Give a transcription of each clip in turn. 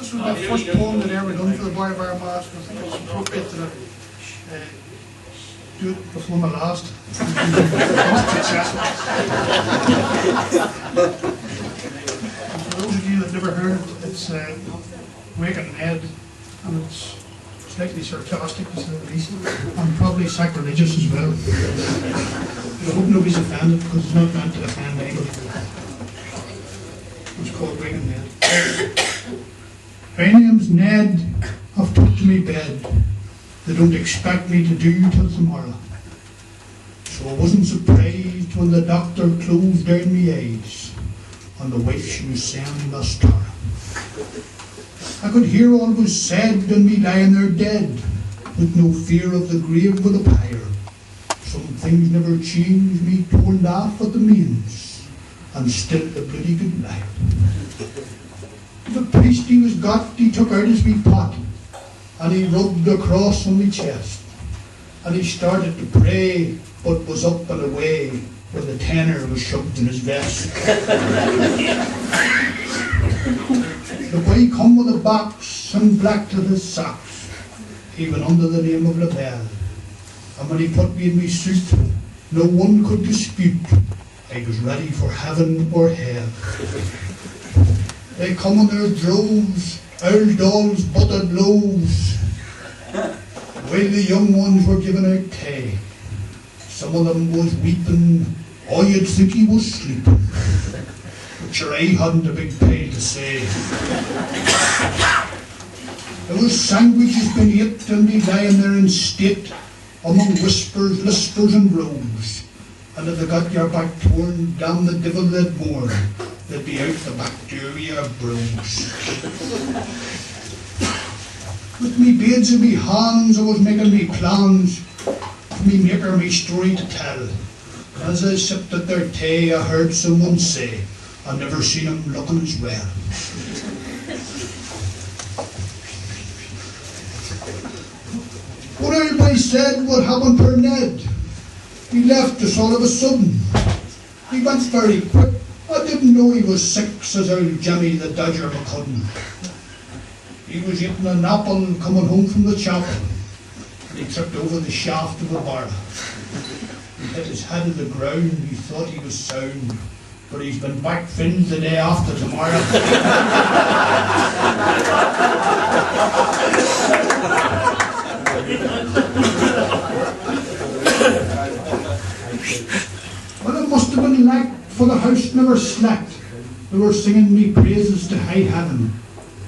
this was the first poem that I ever done for the Bard of Armagh, so I think it's appropriate that I do it before my last. Most successful. For those of you that never heard it, it's Waking Ned, and it's slightly sarcastic to say the least, and probably sacrilegious as well. I hope nobody's offended, because it's not meant to offend anybody. It's called Waking Ned. My name's Ned, I've took to me bed. They don't expect me to do till tomorrow. So I wasn't surprised when the doctor closed down me eyes, and the wife she was saying lost Tara. I could hear all was said, and me lying there dead, with no fear of the grave with a pyre. Some things never change, me torn laugh at the means, and still the bloody good life. The priest he was got, he took out his wee pot, and he rubbed the cross on me chest, and he started to pray, but was up and away when the tenor was shoved in his vest. The boy come with a box and black to his socks, even under the name of Labelle, and when he put me in me suit, no one could dispute I was ready for heaven or hell. They come in their droves, old dolls buttered loaves, while the young ones were giving out tea. Some of them was weeping, oh you'd think he was sleeping, but sure I hadn't a big pail to say. There was sandwiches been ate and be lying there in state, among whispers, lispers and rows, and if they got your back torn, damn the devil they'd mourn. They'd be out the back door with your bros. With me beads in me hands, I was making me plans, me maker me story to tell. As I sipped at their tea, I heard someone say, I've never seen him looking as well. What everybody said what happened for Ned. He left us all of a sudden. He went very quick. I didn't know he was sick, says old Jemmy the Dodger McCudden. He was eating an apple coming home from the chapel, and he tripped over the shaft of a bar. He hit his head on the ground, he thought he was sound, but he's been back fins the day after tomorrow. Well, it must have been like, for the house never slept. They were singing me praises to high heaven.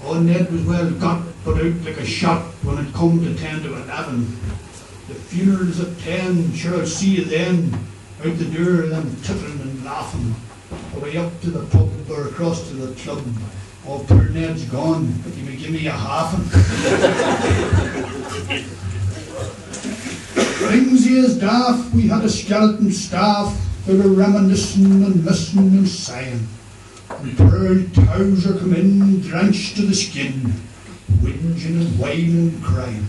Oh, Ned was well got, but out like a shot when it come to 10 to 11. The funeral's at 10, sure I'll see you then. Out the door, them tittering and laughing. Away up to the pub or across to the club. Oh, poor Ned's gone, but you may give me a halfin'. Ringsy as daft, we had a skeleton staff. They were reminiscing and listening and sighing. And Pearl Towser come in, drenched to the skin, whinging and whining and crying.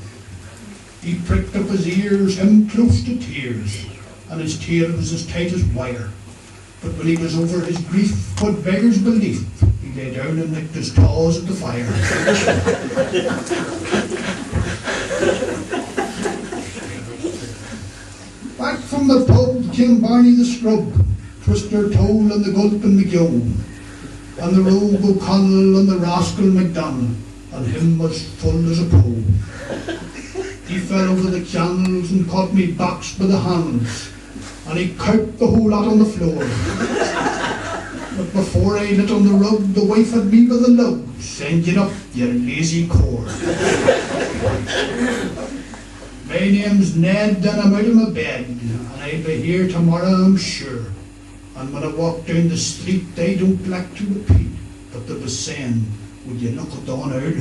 He pricked up his ears, him close to tears, and his tail was as tight as wire. But when he was over his grief, what beggars belief, he lay down and licked his paws at the fire. Back from the pub came Barney the Scrub, Twister Toll and the Gulp and McGill, and the Rogue O'Connell and the Rascal MacDonald, and him was full as a pole. He fell over the channels and caught me box by the hands, and he cowped the whole lot on the floor. But before I lit on the rug, the wife had me by the lug, saying, "Get up, you lazy core." My name's Ned, and I'm out of my bed, and I'll be here tomorrow, I'm sure. And when I walk down the street, I don't like to repeat, but they was saying, "Would you knock it on out?"